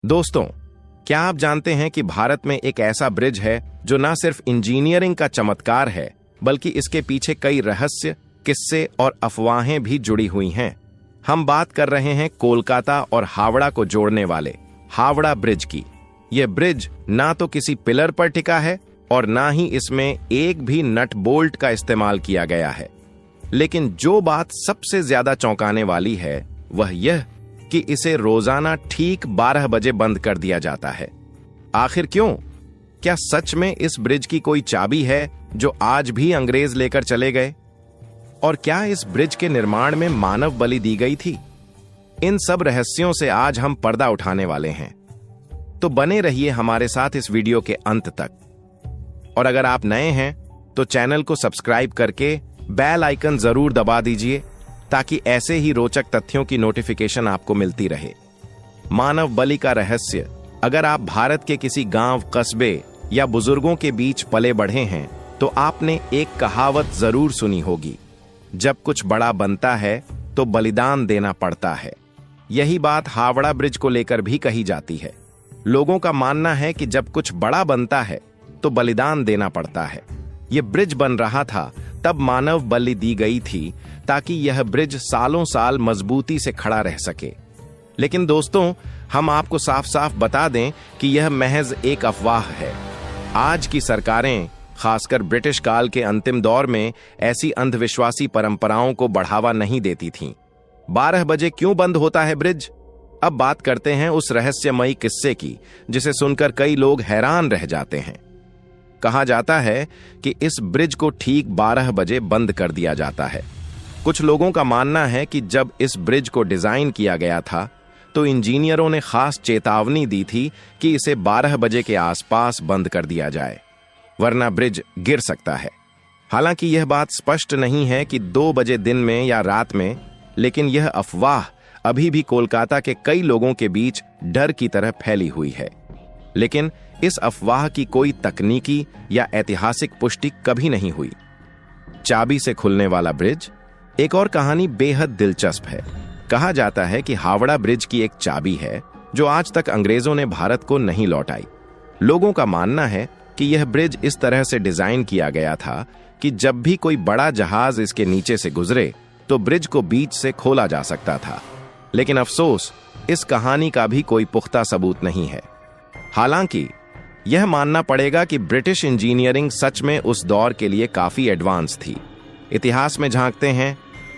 दोस्तों, क्या आप जानते हैं कि भारत में एक ऐसा ब्रिज है जो न सिर्फ इंजीनियरिंग का चमत्कार है, बल्कि इसके पीछे कई रहस्य, किस्से और अफवाहें भी जुड़ी हुई हैं। हम बात कर रहे हैं कोलकाता और हावड़ा को जोड़ने वाले हावड़ा ब्रिज की। यह ब्रिज ना तो किसी पिलर पर टिका है और ना ही इसमें एक भी नट बोल्ट का इस्तेमाल किया गया है। लेकिन जो बात सबसे ज्यादा चौंकाने वाली है वह यह कि इसे रोजाना ठीक 12 बजे बंद कर दिया जाता है। आखिर क्यों? क्या सच में इस ब्रिज की कोई चाबी है जो आज भी अंग्रेज लेकर चले गए? और क्या इस ब्रिज के निर्माण में मानव बलि दी गई थी? इन सब रहस्यों से आज हम पर्दा उठाने वाले हैं, तो बने रहिए हमारे साथ इस वीडियो के अंत तक। और अगर आप नए हैं तो चैनल को सब्सक्राइब करके बेल आइकन जरूर दबा दीजिए, ताकि ऐसे ही रोचक तथ्यों की नोटिफिकेशन आपको मिलती रहे। मानव बलि का रहस्य। अगर आप भारत के किसी गांव, कस्बे या बुजुर्गों के बीच पले बढ़े हैं तो आपने एक कहावत जरूर सुनी होगी, जब कुछ बड़ा बनता है तो बलिदान देना पड़ता है। यही बात हावड़ा ब्रिज को लेकर भी कही जाती है। लोगों का मानना है कि जब कुछ बड़ा बनता है तो बलिदान देना पड़ता है। यह ब्रिज बन रहा था तब मानव बलि दी गई थी, ताकि यह ब्रिज सालों साल मजबूती से खड़ा रह सके। लेकिन दोस्तों, हम आपको साफ साफ बता दें कि यह महज एक अफवाह है। आज की सरकारें, खासकर ब्रिटिश काल के अंतिम दौर में, ऐसी अंधविश्वासी परंपराओं को बढ़ावा नहीं देती थीं। 12 बजे क्यों बंद होता है ब्रिज? अब बात करते हैं उस रहस्यमयी किस्से की, जिसे सुनकर कई लोग हैरान रह जाते हैं। कहा जाता है कि इस ब्रिज को ठीक 12 बजे बंद कर दिया जाता है। कुछ लोगों का मानना है कि जब इस ब्रिज को डिजाइन किया गया था तो इंजीनियरों ने खास चेतावनी दी थी कि इसे 12 बजे के आसपास बंद कर दिया जाए, वरना ब्रिज गिर सकता है। हालांकि यह बात स्पष्ट नहीं है कि 2 बजे दिन में या रात में, लेकिन यह अफवाह अभी भी कोलकाता के कई लोगों के बीच डर की तरह फैली हुई है। लेकिन इस अफवाह की कोई तकनीकी या ऐतिहासिक पुष्टि कभी नहीं हुई। चाबी से खुलने वाला ब्रिज। एक और कहानी बेहद दिलचस्प है। कहा जाता है कि हावड़ा ब्रिज की एक चाबी है जो आज तक अंग्रेजों ने भारत को नहीं लौटाई। लोगों का मानना है कि यह ब्रिज इस तरह से डिजाइन किया गया था कि जब भी कोई बड़ा जहाज इसके नीचे से गुजरे तो ब्रिज को बीच से खोला जा सकता था। लेकिन अफसोस, इस कहानी का भी कोई पुख्ता सबूत नहीं है। हालांकि यह मानना पड़ेगा कि ब्रिटिश इंजीनियरिंग सच में उस दौर के लिए काफी एडवांस थी। इतिहास में झांकते हैं।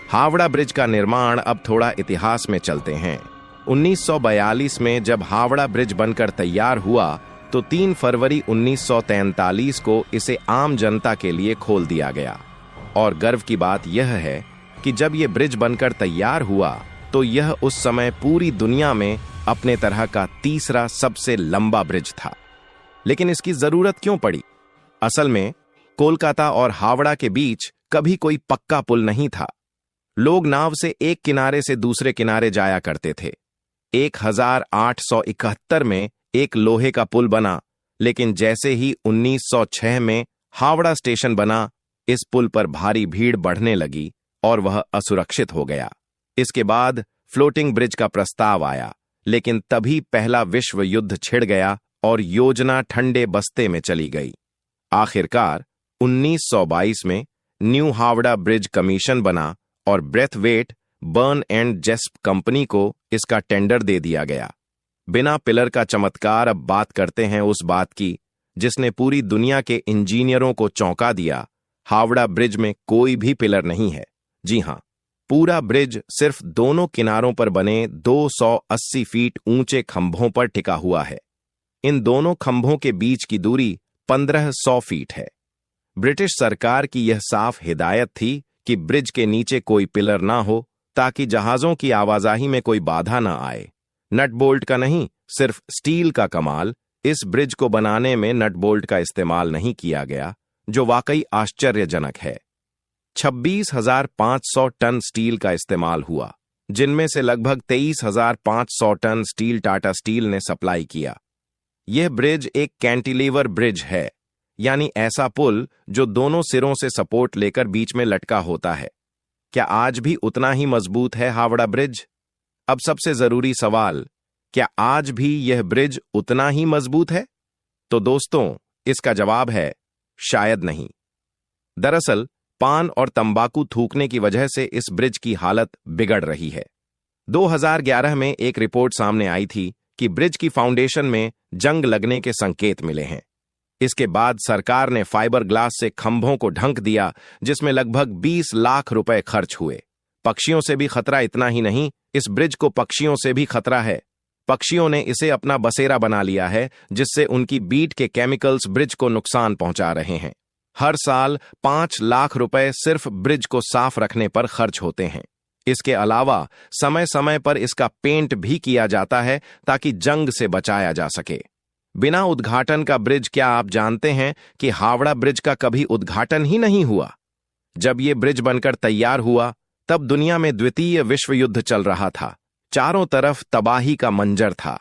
हावड़ा ब्रिज का निर्माण। अब थोड़ा इतिहास में चलते हैं। 1942 में जब हावड़ा ब्रिज बनकर तैयार हुआ तो 3 फरवरी 1943 को इसे आम जनता के लिए खोल दिया गया। और गर्व की बात यह है कि जब यह ब्रिज बनकर तैयार हुआ तो यह उस समय पूरी दुनिया में अपने तरह का तीसरा सबसे लंबा ब्रिज था। लेकिन इसकी जरूरत क्यों पड़ी? असल में कोलकाता और हावड़ा के बीच कभी कोई पक्का पुल नहीं था। लोग नाव से एक किनारे से दूसरे किनारे जाया करते थे। 1871 में एक लोहे का पुल बना, लेकिन जैसे ही 1906 में हावड़ा स्टेशन बना, इस पुल पर भारी भीड़ बढ़ने लगी और वह असुरक्षित हो गया। इसके बाद फ्लोटिंग ब्रिज का प्रस्ताव आया, लेकिन तभी पहला विश्व युद्ध छिड़ गया और योजना ठंडे बस्ते में चली गई। आखिरकार 1922 में न्यू हावड़ा ब्रिज कमीशन बना और ब्रेथवेट, बर्न एंड जेस्प कंपनी को इसका टेंडर दे दिया गया। बिना पिलर का चमत्कार। अब बात करते हैं उस बात की जिसने पूरी दुनिया के इंजीनियरों को चौंका दिया। हावड़ा ब्रिज में कोई भी पिलर नहीं है। जी हां, पूरा ब्रिज सिर्फ दोनों किनारों पर बने 280 फीट ऊंचे खंभों पर टिका हुआ है। इन दोनों खंभों के बीच की दूरी 1500 फीट है। ब्रिटिश सरकार की यह साफ हिदायत थी कि ब्रिज के नीचे कोई पिलर ना हो, ताकि जहाजों की आवाजाही में कोई बाधा ना आए। नट बोल्ट का नहीं, सिर्फ स्टील का कमाल। इस ब्रिज को बनाने में नट बोल्ट का इस्तेमाल नहीं किया गया, जो वाकई आश्चर्यजनक है। 26,500 टन स्टील का इस्तेमाल हुआ, जिनमें से लगभग 23,500 टन स्टील टाटा स्टील ने सप्लाई किया। यह ब्रिज एक कैंटिलीवर ब्रिज है, यानी ऐसा पुल जो दोनों सिरों से सपोर्ट लेकर बीच में लटका होता है। क्या आज भी उतना ही मजबूत है हावड़ा ब्रिज? अब सबसे जरूरी सवाल, क्या आज भी यह ब्रिज उतना ही मजबूत है? तो दोस्तों, इसका जवाब है शायद नहीं। दरअसल पान और तंबाकू थूकने की वजह से इस ब्रिज की हालत बिगड़ रही है। 2011 में एक रिपोर्ट सामने आई थी कि ब्रिज की फाउंडेशन में जंग लगने के संकेत मिले हैं। इसके बाद सरकार ने फाइबर ग्लास से खंभों को ढंक दिया, जिसमें लगभग 20 लाख रुपए खर्च हुए। पक्षियों से भी खतरा इतना ही नहीं, इस ब्रिज को पक्षियों से भी खतरा है। पक्षियों ने इसे अपना बसेरा बना लिया है, जिससे उनकी बीट के केमिकल्स ब्रिज को नुकसान पहुंचा रहे हैं। हर साल 5 लाख रुपए सिर्फ ब्रिज को साफ रखने पर खर्च होते हैं। इसके अलावा समय समय पर इसका पेंट भी किया जाता है ताकि जंग से बचाया जा सके। बिना उद्घाटन का ब्रिज, क्या आप जानते हैं कि हावड़ा ब्रिज का कभी उद्घाटन ही नहीं हुआ? जब ये ब्रिज बनकर तैयार हुआ तब दुनिया में द्वितीय विश्व युद्ध चल रहा था। चारों तरफ तबाही का मंजर था।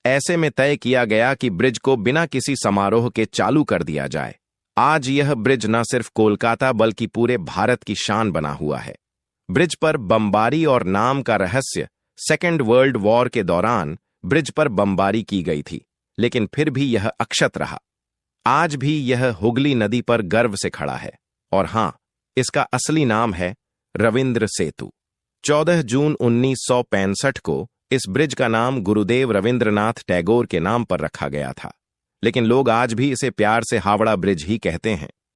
ऐसे में तय किया गया कि ब्रिज को बिना किसी समारोह के चालू कर दिया जाए। आज यह ब्रिज न सिर्फ कोलकाता बल्कि पूरे भारत की शान बना हुआ है। ब्रिज पर बमबारी और नाम का रहस्य, सेकेंड वर्ल्ड वॉर के दौरान ब्रिज पर बमबारी की गई थी, लेकिन फिर भी यह अक्षत रहा। आज भी यह हुगली नदी पर गर्व से खड़ा है। और हां, इसका असली नाम है रविंद्र सेतु। 14 जून 1965 को इस ब्रिज का नाम गुरुदेव रविंद्रनाथ टैगोर के नाम पर रखा गया था, लेकिन लोग आज भी इसे प्यार से हावड़ा ब्रिज ही कहते हैं।